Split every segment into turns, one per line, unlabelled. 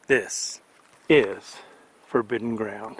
This is forbidden ground.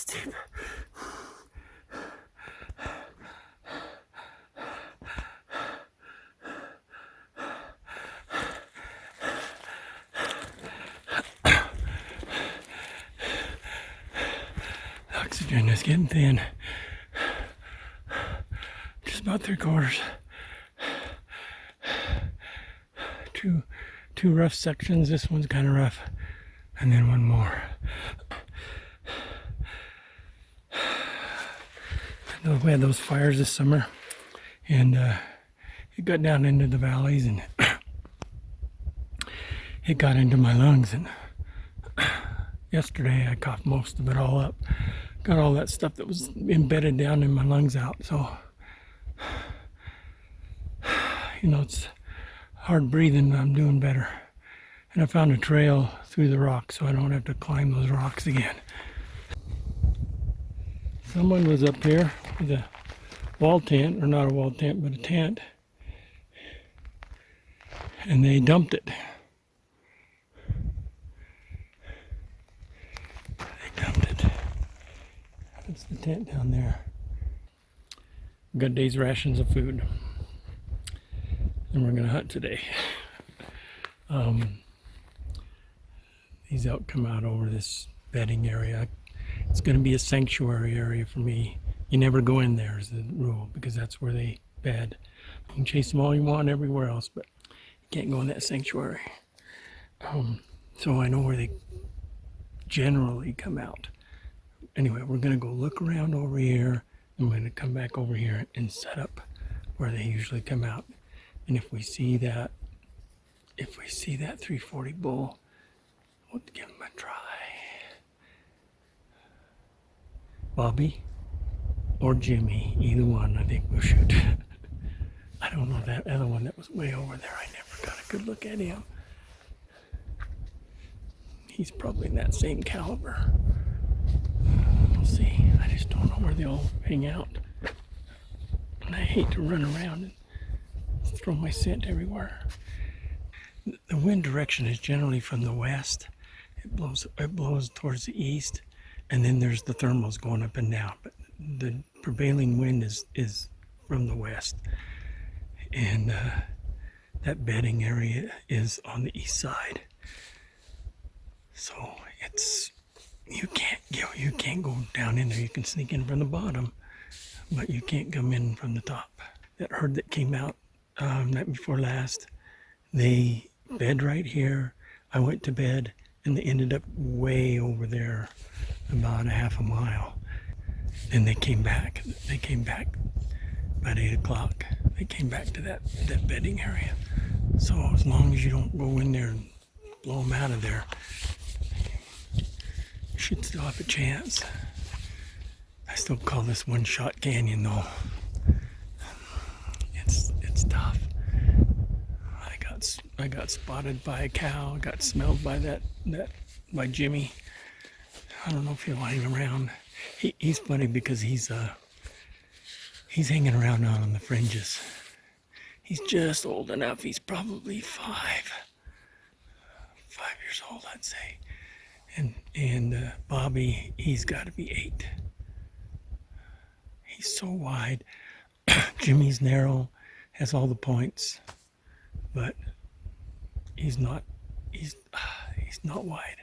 Deep. The oxygen is getting thin. Just about 3/4. Two rough sections. This one's kind of rough, and then one more. We had those fires this summer, and it got down into the valleys, and it got into my lungs, and yesterday I coughed most of it all up. Got all that stuff that was embedded down in my lungs out, so it's hard breathing, but I'm doing better. And I found a trail through the rocks, so I don't have to climb those rocks again. Someone was up here with a wall tent, or not a wall tent, but a tent, and they dumped it. That's the tent down there. We've got a day's rations of food, and we're gonna hunt today. These elk come out over this bedding area. It's going to be a sanctuary area for me. You never go in there is the rule, because that's where they bed. You can chase them all you want everywhere else, but you can't go in that sanctuary. So I know where they generally come out. Anyway, we're going to go look around over here, and we're going to come back over here and set up where they usually come out. And if we see that 340 bull, we'll give him a try. Bobby or Jimmy, either one, I think we'll shoot. I don't know that other one that was way over there. I never got a good look at him. He's probably in that same caliber. We'll see. I just don't know where they all hang out. And I hate to run around and throw my scent everywhere. The wind direction is generally from the west. It blows towards the east, and then there's the thermals going up and down. But the prevailing wind is from the west, and that bedding area is on the east side. So you can't go down in there. You can sneak in from the bottom, but you can't come in from the top. That herd that came out night before last, they bed right here. I went to bed, and they ended up way over there, about a half a mile. Then they came back. They came back about 8 o'clock. They came back to that bedding area. So as long as you don't go in there and blow them out of there, you should still have a chance. I still call this one-shot canyon, though. It's tough. I got spotted by a cow. I got smelled by by Jimmy. I don't know if he'll hang around. He's funny because he's hanging around out on the fringes. He's just old enough. He's probably 5 years old, I'd say. And Bobby, he's got to be 8. He's so wide. Jimmy's narrow, has all the points, but he's not wide.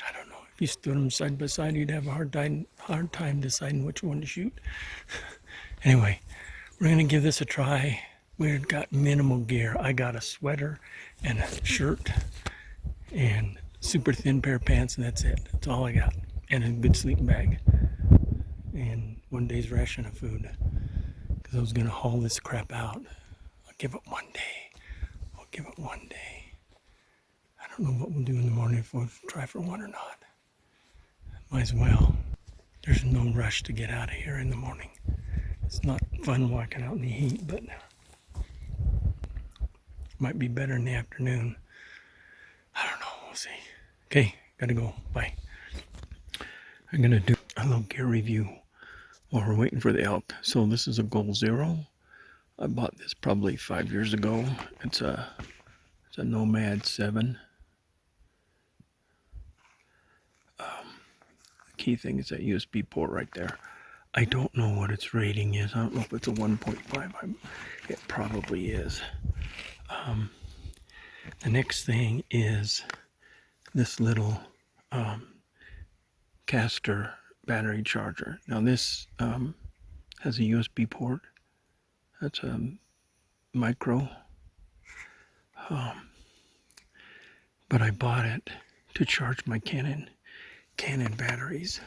I don't know. If you stood them side by side, you'd have a hard time deciding which one to shoot. Anyway, we're gonna give this a try. we've got minimal gear. I got a sweater and a shirt and super thin pair of pants, and that's it. That's all I got. And a good sleeping bag. And 1 day's ration of food. Because I was going to haul this crap out. I'll give it 1 day. I'll give it 1 day. I don't know what we'll do in the morning, if we'll try for one or not. Might as well. There's no rush to get out of here in the morning. It's not fun walking out in the heat, but might be better in the afternoon. I don't know. We'll see. Okay, gotta go. Bye. I'm gonna do a little gear review while we're waiting for the elk. So this is a Goal Zero. I bought this probably 5 years ago. It's a Nomad 7. The key thing is that USB port right there. I don't know what its rating is. I don't know if it's a 1.5. It probably is. The next thing is this little caster battery charger. Now this has a USB port. That's a micro. But I bought it to charge my Canon batteries.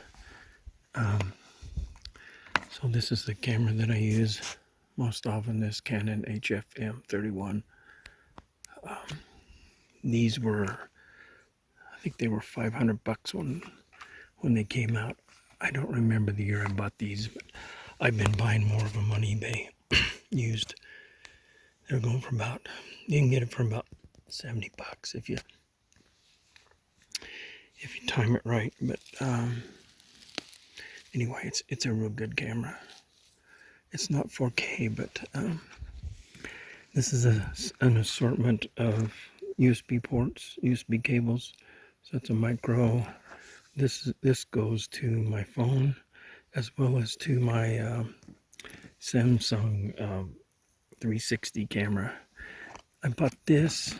So this is the camera that I use most often, this Canon HFM31. These were, I think they were $500 when they came out. I don't remember the year I bought these, but I've been buying more of them on eBay used. They're going for about, you can get it for about $70 if you time it right. But anyway, it's a real good camera. It's not 4K, but this is an assortment of USB ports, USB cables. So it's a micro. This goes to my phone as well as to my Samsung 360 camera. I bought this.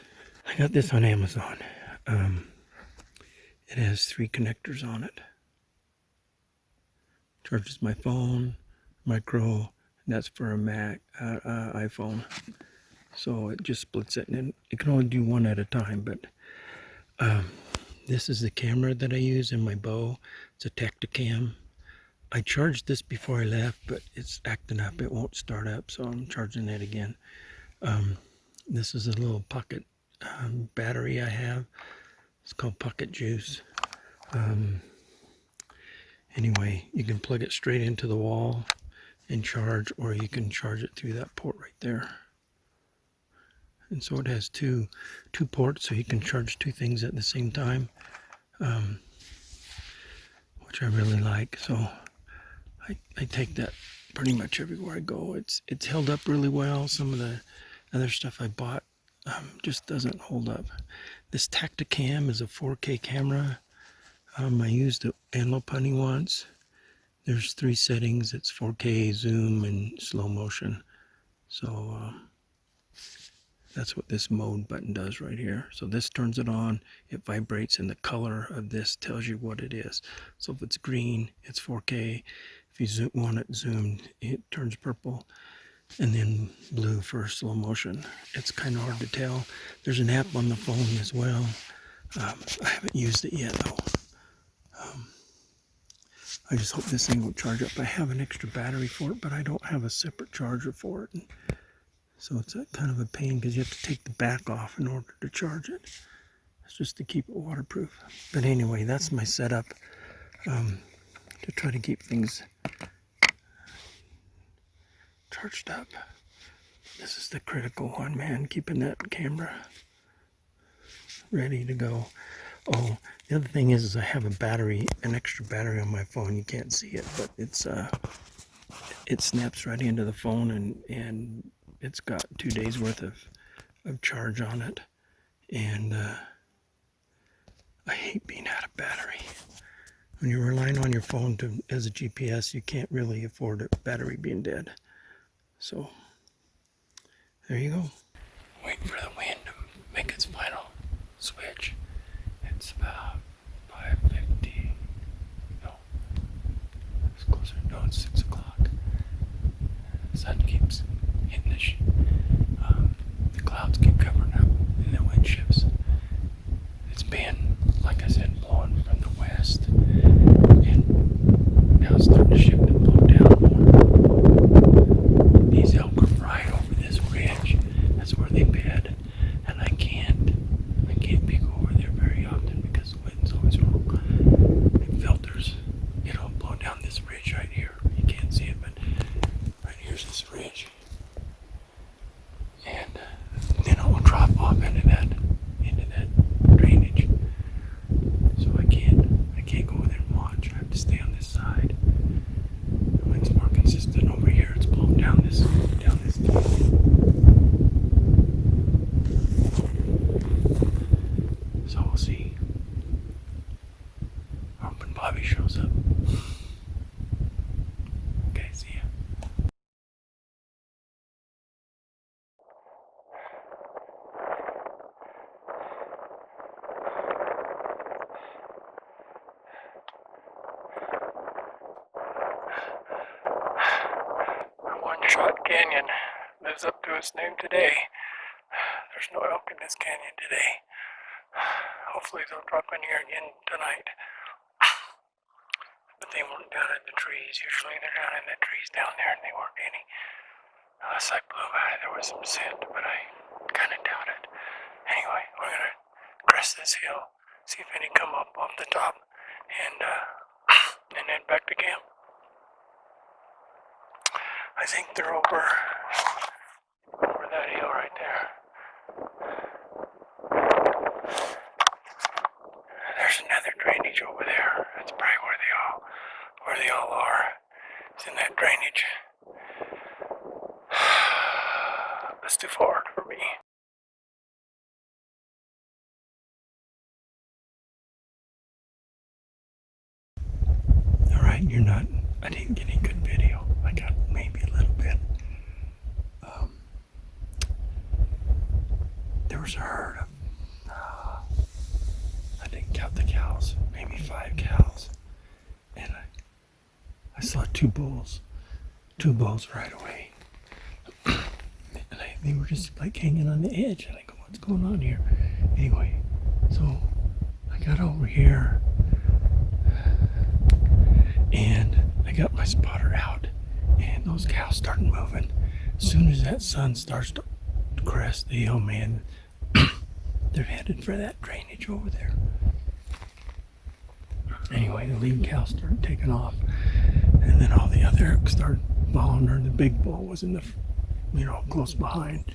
I got this on Amazon. It has 3 connectors on it. Charges my phone, micro, and that's for a Mac, iPhone. So it just splits it, and it can only do one at a time. But this is the camera that I use in my bow. It's a Tacticam. I charged this before I left, but it's acting up. It won't start up, so I'm charging it again. This is a little pocket battery I have. It's called Pocket Juice. Anyway, you can plug it straight into the wall and charge, or you can charge it through that port right there. And so it has two ports, so you can charge 2 things at the same time, which I really like. So I take that pretty much everywhere I go. It's held up really well. Some of the other stuff I bought just doesn't hold up. This Tacticam is a 4K camera. I used the antelope hunting once. There's 3 settings. It's 4K, zoom, and slow motion. So that's what this mode button does right here. So this turns it on, it vibrates, and the color of this tells you what it is. So if it's green, it's 4K. If you want it zoomed, it turns purple, and then blue for slow motion. It's kind of hard to tell. There's an app on the phone as well. I haven't used it yet though. I just hope this thing will charge up. I have an extra battery for it, but I don't have a separate charger for it. And so it's kind of a pain because you have to take the back off in order to charge it. It's just to keep it waterproof. But anyway, that's my setup to try to keep things charged up. This is the critical one, man, keeping that camera ready to go. Oh, the other thing is I have an extra battery on my phone. You can't see it, but it snaps right into the phone, and it's got 2 days worth of charge on it. And I hate being out of battery. When you're relying on your phone as a GPS, you can't really afford a battery being dead. So there you go. Waiting for the wind to make its final switch. It's about 5:50. No, it's closer. No, it's 6 o'clock. The sun keeps hitting canyon lives up to its name today. There's no elk in this canyon today. Hopefully they'll drop in here again tonight. But they weren't down in the trees. Usually they're down in the trees down there, and they weren't any. Unless I blew by, there was some scent, but I kind of doubt it. Anyway, we're going to crest this hill, see if any come up off the top, and head back to camp. I think they're over that hill right there. There's another drainage over there. That's probably where they all are. It's in that drainage. That's too far for me. Alright, I didn't get any good video. I got maybe a little bit. There was a herd of, I didn't count the cows, maybe 5 cows. And I saw two bulls right away. And they were just like hanging on the edge. And I go, what's going on here? Anyway, so I got over here and I got my spotter out, and those cows started moving. As soon as that sun starts to crest the hill, man, they're headed for that drainage over there. Anyway, the lead cow started taking off, and then all the other elk started following her. The big bull was in the, close behind,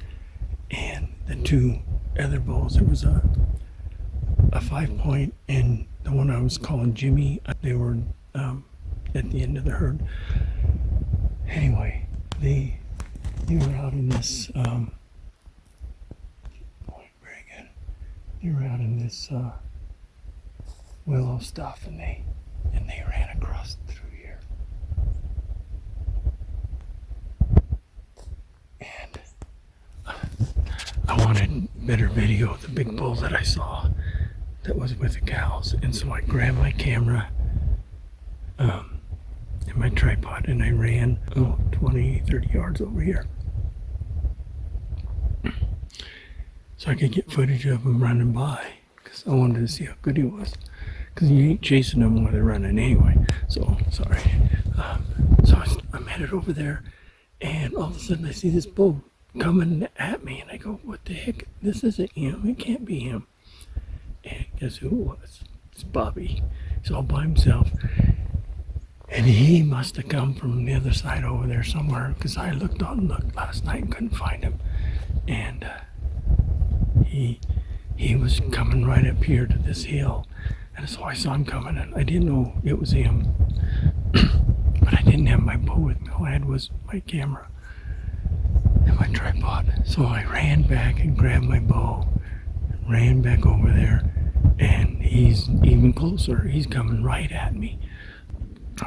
and the 2 other bulls, there was a 5-point, and the one I was calling Jimmy, they were at the end of the herd. Anyway, they were out in this they were out in this willow stuff, and they ran across through here. And I wanted better video of the big bull that I saw that was with the cows, and so I grabbed my camera and my tripod, and I ran 20-30 yards over here so I could get footage of him running by, because I wanted to see how good he was, because you ain't chasing them while they're running anyway. So sorry. So I'm headed over there, and all of a sudden I see this bull coming at me, and I go, what the heck? This isn't him. It can't be him. And guess who it was? It's Bobby. He's all by himself. And he must have come from the other side over there somewhere, because I looked last night and couldn't find him. And he was coming right up here to this hill. And so I saw him coming, and I didn't know it was him. But I didn't have my bow with me. All I had was my camera and my tripod. So I ran back and grabbed my bow, ran back over there, and he's even closer. He's coming right at me.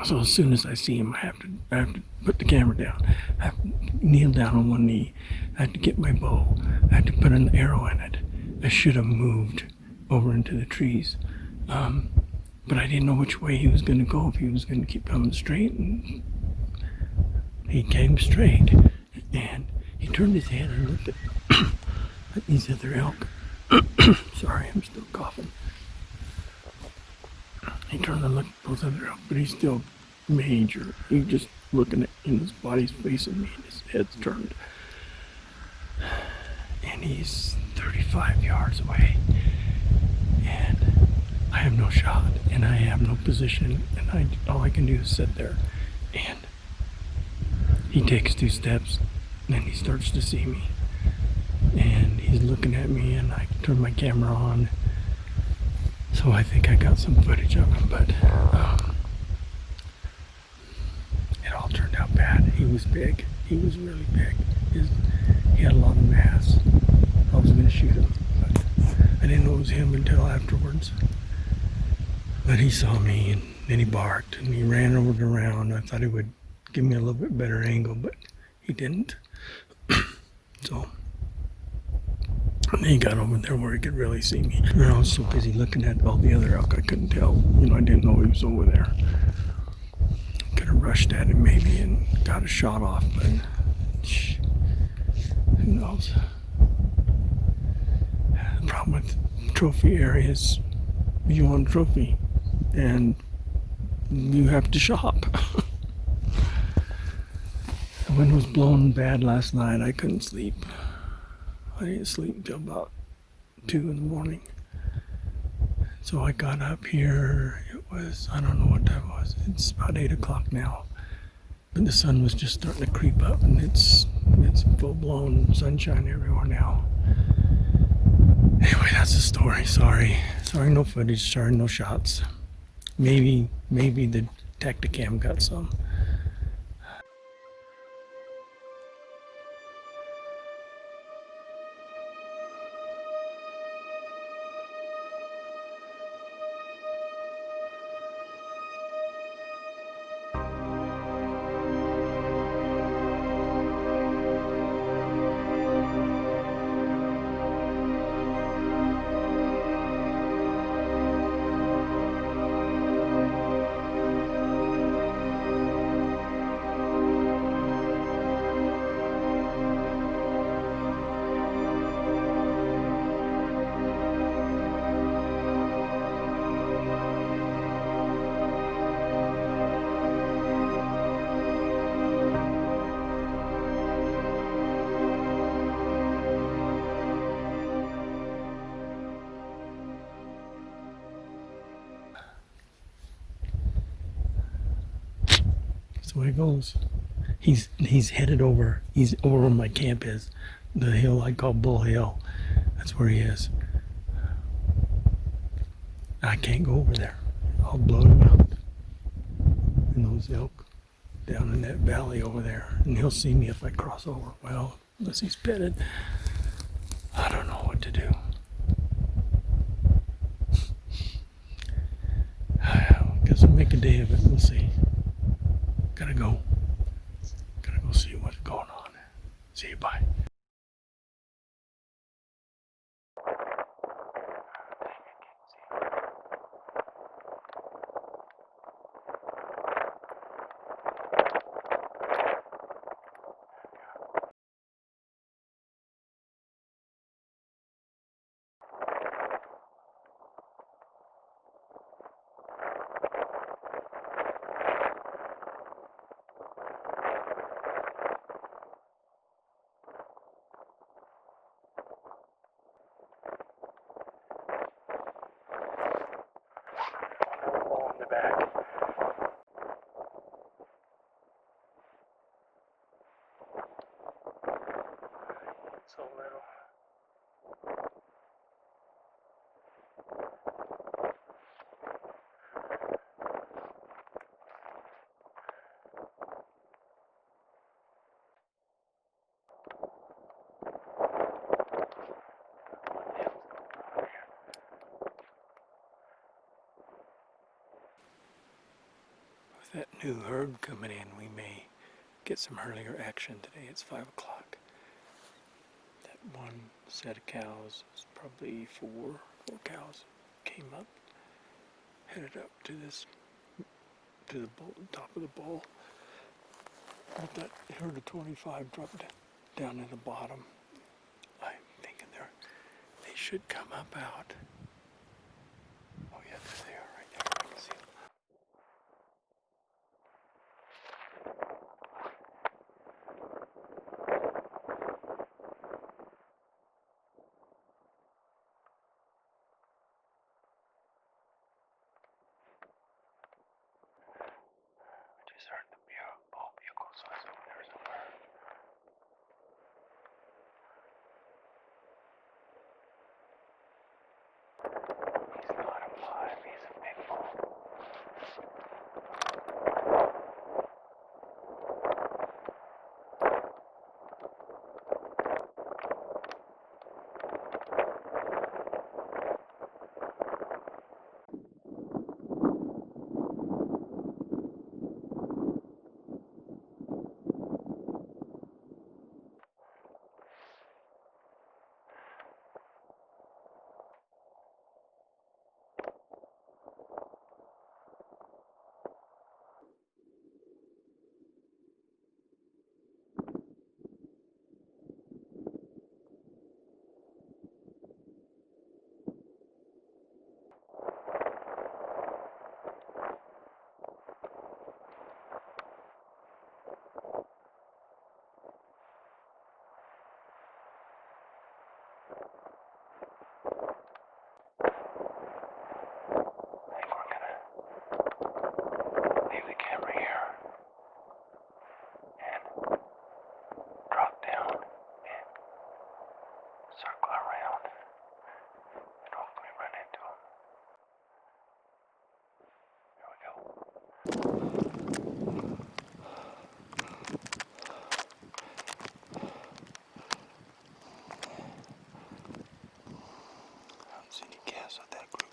So as soon as I see him, I have to put the camera down. I have to kneel down on one knee. I have to get my bow. I have to put an arrow in it. I should have moved over into the trees. But I didn't know which way he was going to go, if he was going to keep coming straight. And he came straight. And he turned his head and looked at these other elk. Sorry, I'm still coughing. He turned and looked at those other elk, but he's still major. He's just looking at, his body's facing me, and his head's turned. And he's 35 yards away. And I have no shot, and I have no position, and all I can do is sit there. And he takes 2 steps, and then he starts to see me. And he's looking at me, and I turn my camera on. So I think I got some footage of him, but it all turned out bad. He was big. He was really big. He had a lot of mass. I was going to shoot him, but I didn't know it was him until afterwards. But he saw me, and then he barked, and he ran over and around. I thought he would give me a little bit better angle, but he didn't. So and he got over there where he could really see me. And I was so busy looking at all the other elk, I couldn't tell. I didn't know he was over there. Could have rushed at him maybe and got a shot off, but Shh. Who knows? The problem with trophy areas, you want a trophy, and you have to shop. The wind was blowing bad last night. I couldn't sleep. I didn't sleep until about 2 in the morning. So I got up here. It was, I don't know what time it was. It's about 8 o'clock now. But the sun was just starting to creep up, and it's full-blown sunshine everywhere now. Anyway, that's the story. Sorry, no footage. Sorry, no shots. Maybe the Tacticam got some. That's the way it goes. He's headed over. He's over where my camp is, the hill I call Bull Hill. That's where he is. I can't go over there. I'll blow him out. And those elk down in that valley over there, and he'll see me if I cross over. Well, unless he's petted, I don't know what to do. Guess we'll make a day of it. We'll see. Gotta go see what's going on. See you. Bye. So little. With that new herd coming in, we may get some earlier action today. It's 5 o'clock. That one set of cows, it's probably four cows, came up, headed up to the top of the bowl. But that herd of 25 dropped down in the bottom. I'm thinking they should come up out. Oh yeah, there they are right there. I can see them. I just heard the bugle, so I was over there somewhere. think we're gonna leave the camera here and drop down and circle around and hopefully run into them. Here we go. I don't see any calves with that group.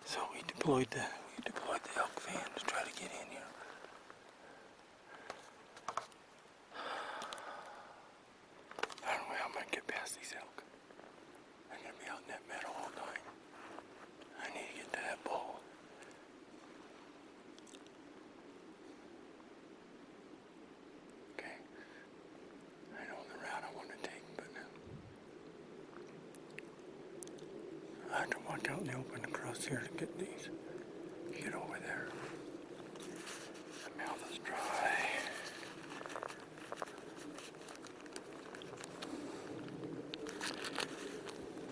So we deployed the elk fan to try to get in here. I don't know how I'm gonna get past these elk. I'm gonna be out in that meadow all night. I need to get to that bull. Okay. I know the route I want to take, but I have to walk out in the open across here to get these. Get over there. My mouth is dry.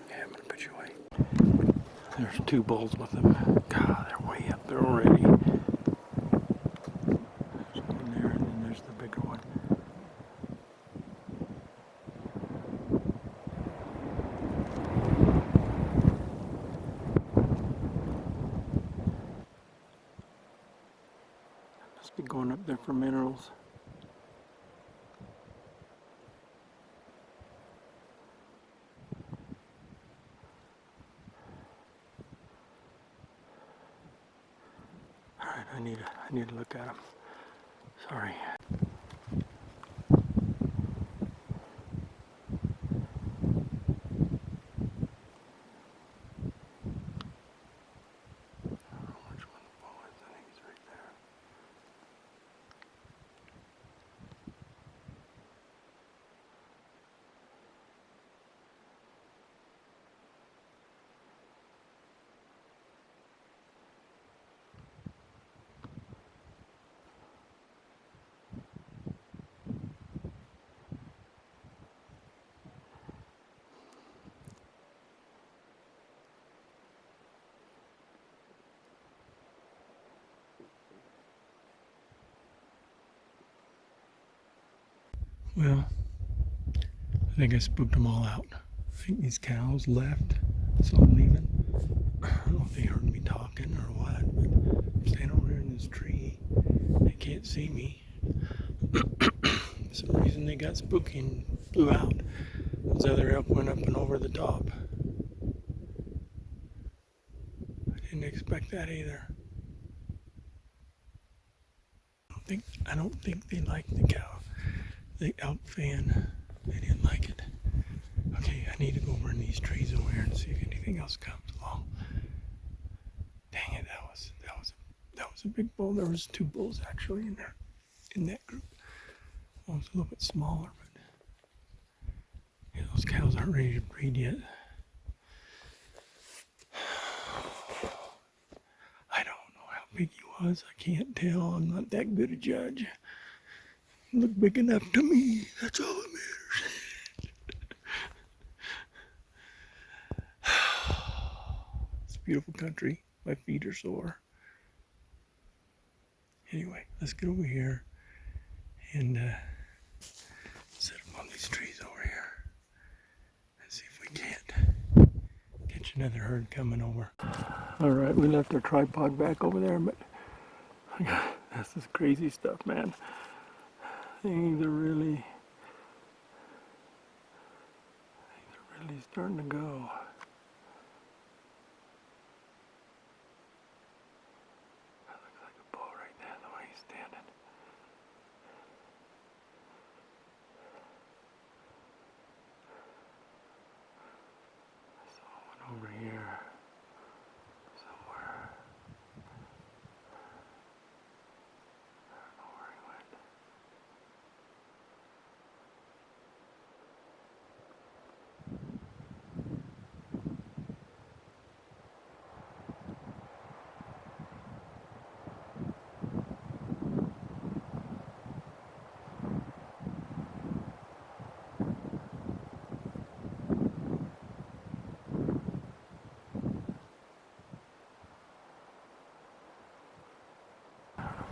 Okay, I'm gonna put you away. There's two bulls with them. God, they're way up there already. There's one there, and then there's the bigger one. Must be going up there for minerals. Alright, I need to look at them. Sorry. Which one the bull is? I think he's right there. Well, I think I spooked them all out. I think these cows left, so I'm leaving. I don't know if they heard me talking or what, but I'm standing over here in this tree. They can't see me. For some reason they got spooky and flew out. Those other elk went up and over the top. I didn't expect that either. I don't think they liked the elk fan. They didn't like it. Okay, I need to go over in these trees over here and see if anything else comes along. Dang it, that was a big bull. There was two bulls actually in that group. One was a little bit smaller, but yeah, those cows aren't ready to breed yet. I don't know how big he was. I can't tell. I'm not that good a judge. He looked big enough to me. That's all that matters. It's a beautiful country. My feet are sore. Anyway, let's get over here and set up on these trees over here and see if we can't catch another herd coming over. All right, we left our tripod back over there, but that's this crazy stuff, man. Things are really starting to go. That looks like a bull right there, the way he's standing. I saw one over here somewhere. I don't know where he went.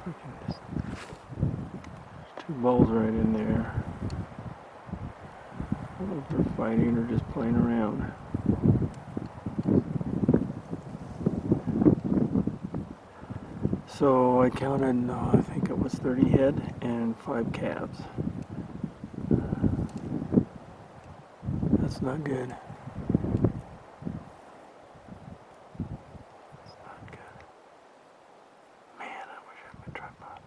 Look at this. There's two bulls right in there. I don't know if they're fighting or just playing around. So I counted, I think it was 30 head and 5 calves. That's not good. That's not good. Man, I wish I had my tripod.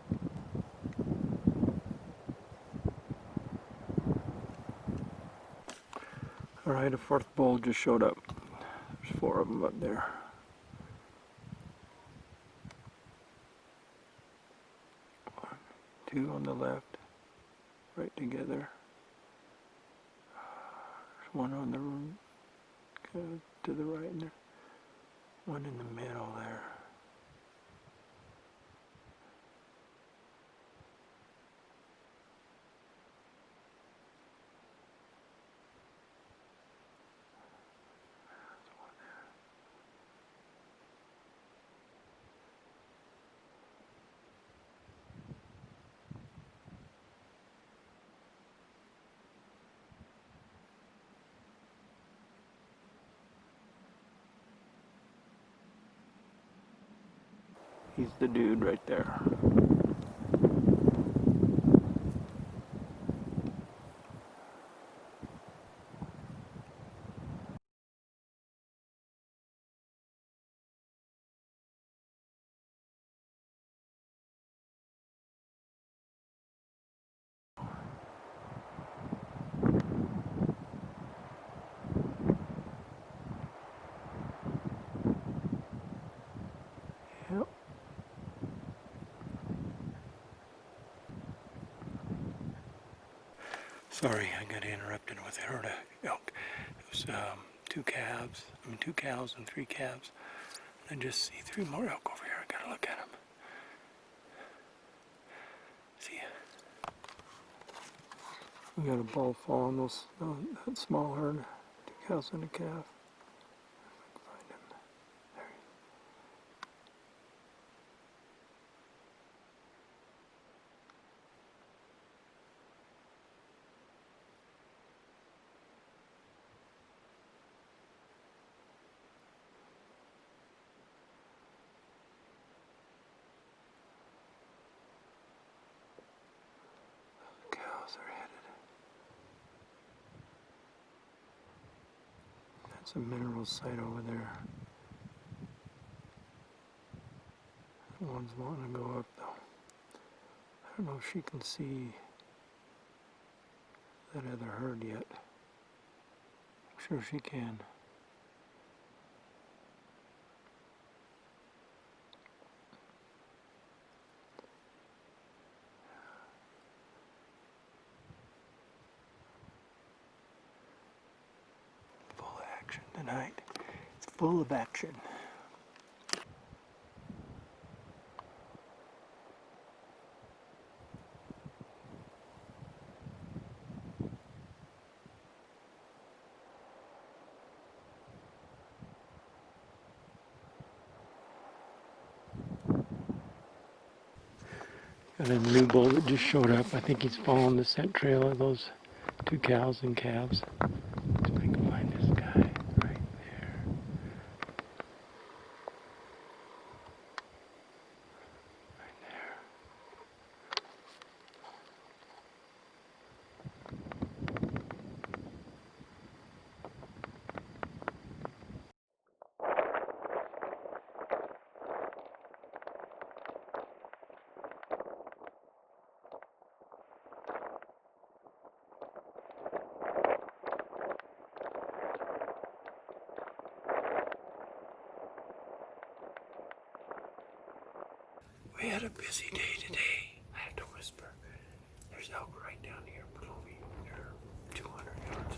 Alright, a fourth bull just showed up. There's 4 of them up there. One, 2 on the left, right together. There's one on the to the right, and there. One in the middle there. He's the dude right there. Yep. Sorry, I got interrupted with a herd of elk. It was 2 cows and 3 calves. I just see 3 more elk over here. I gotta look at them. See ya. We got a bull following that small herd. 2 cows and a calf. If I can find him. There he is. The cows are headed. That's a mineral site over there. That one's wanting to go up though. I don't know if she can see that other herd yet. I'm sure she can. Full of action tonight. It's full of action. Got a new bull that just showed up. I think he's following the scent trail of those 2 cows and calves. See if I can find this guy right there. Right there. We had a busy day today. I have to whisper. There's elk right down here below me. They're 200 yards.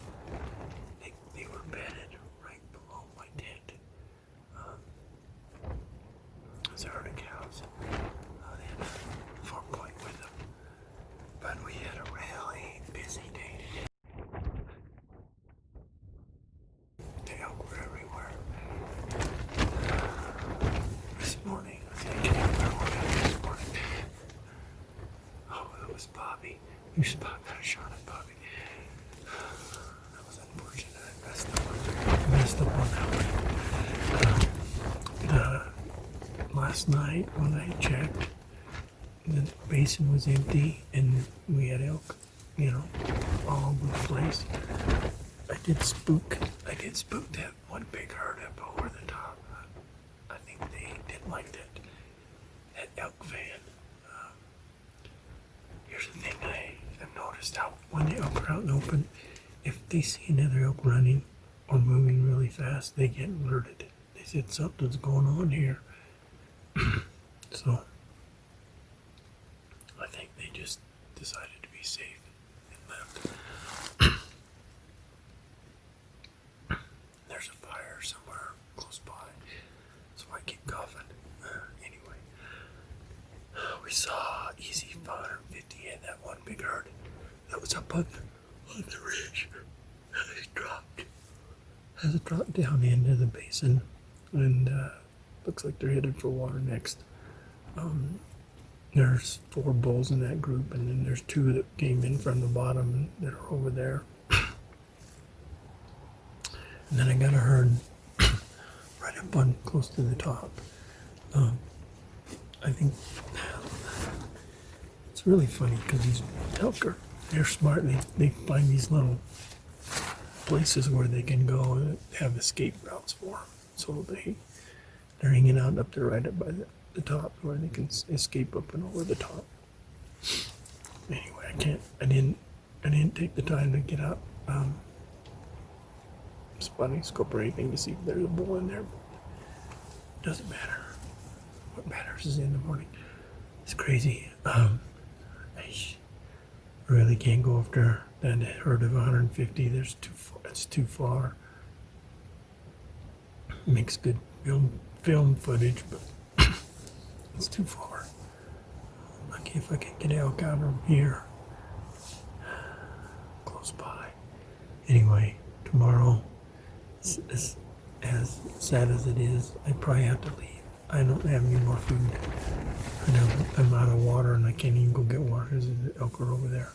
They were bedded right below my tent. There's a herd of cows. They had a 4-point with them. But we had a really busy day today. The elk were everywhere. This morning, I think this morning, messed up on that one. Last night when I checked, the basin was empty and we had elk, all over the place. I did spook that one big herd up over the top. I think they didn't like that elk fan. Here's the thing I've noticed out when the elk are out in the open, if they see another elk running or moving really fast, they get alerted. They said something's going on here. So I think they just decided to be safe and left. There's a fire somewhere close by, so I keep coughing. Anyway, we saw easy 550 in that one big herd that was up on the ridge. Has dropped down into the basin, and looks like they're headed for water next. There's 4 bulls in that group, and then there's 2 that came in from the bottom that are over there. And then I got a herd right up on close to the top. I think it's really funny because these elk they're smart. They find these little places where they can go and have escape routes for them. So they're hanging out up there right up by the top where they can escape up and over the top. Anyway, I didn't take the time to get out spotting scope or anything to see if there's a bull in there. Doesn't matter. What matters is in the morning. It's crazy. I really can't go after that herd of 150. It's too far. Makes good film footage, but it's too far. Lucky if I can get elk out of here, close by. Anyway, tomorrow, as sad as it is, I probably have to leave. I don't have any more food. I'm out of water and I can't even go get water because the elk are over there.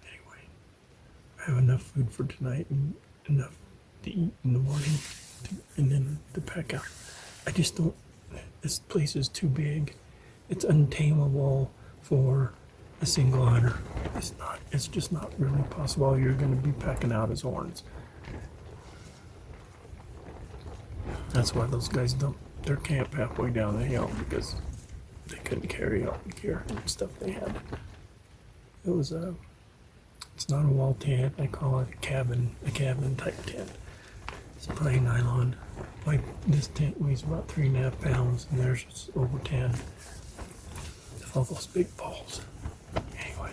Anyway, I have enough food for tonight and enough to eat in the morning and then to pack out. I just don't, this place is too big. It's untamable for a single hunter. It's just not really possible. You're going to be packing out his horns. That's why those guys dumped their camp halfway down the hill, because they couldn't carry all the gear and stuff they had. It's not a wall tent. I call it a cabin type tent. It's probably nylon. This tent weighs about 3.5 pounds, and theirs is over 10. With all those big balls. Anyway,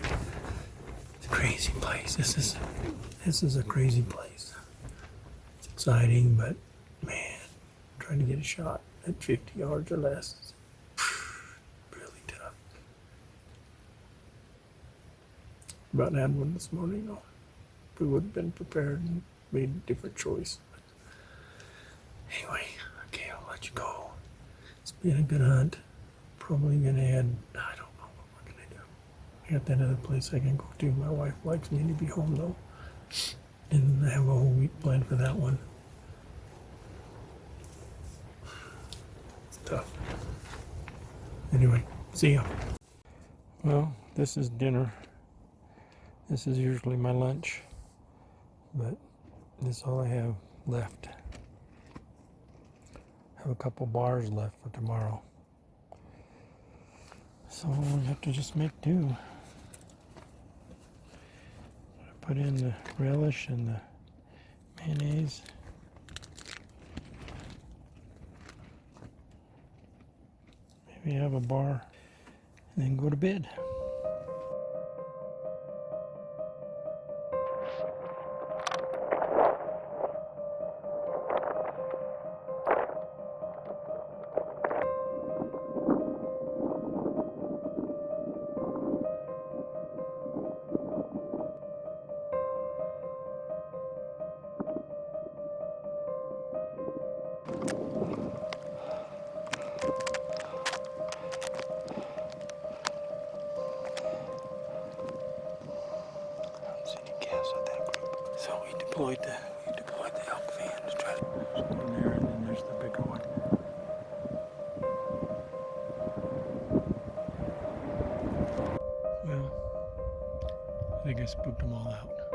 it's a crazy place. This is a crazy place. It's exciting, but man, trying to get a shot at 50 yards or less is really tough. About had one this morning, though. We would have been prepared and made a different choice. Anyway, okay, I'll let you go. It's been a good hunt. Probably gonna add, I don't know what we're gonna do. I got that other place I can go to. My wife likes me to be home though. And I have a whole week planned for that one. It's tough. Anyway, see ya. Well, this is dinner. This is usually my lunch, but this is all I have left. Have a couple bars left for tomorrow, so we have to just make do. I put in the relish and the mayonnaise. Maybe have a bar and then go to bed. So we I spooked them all out.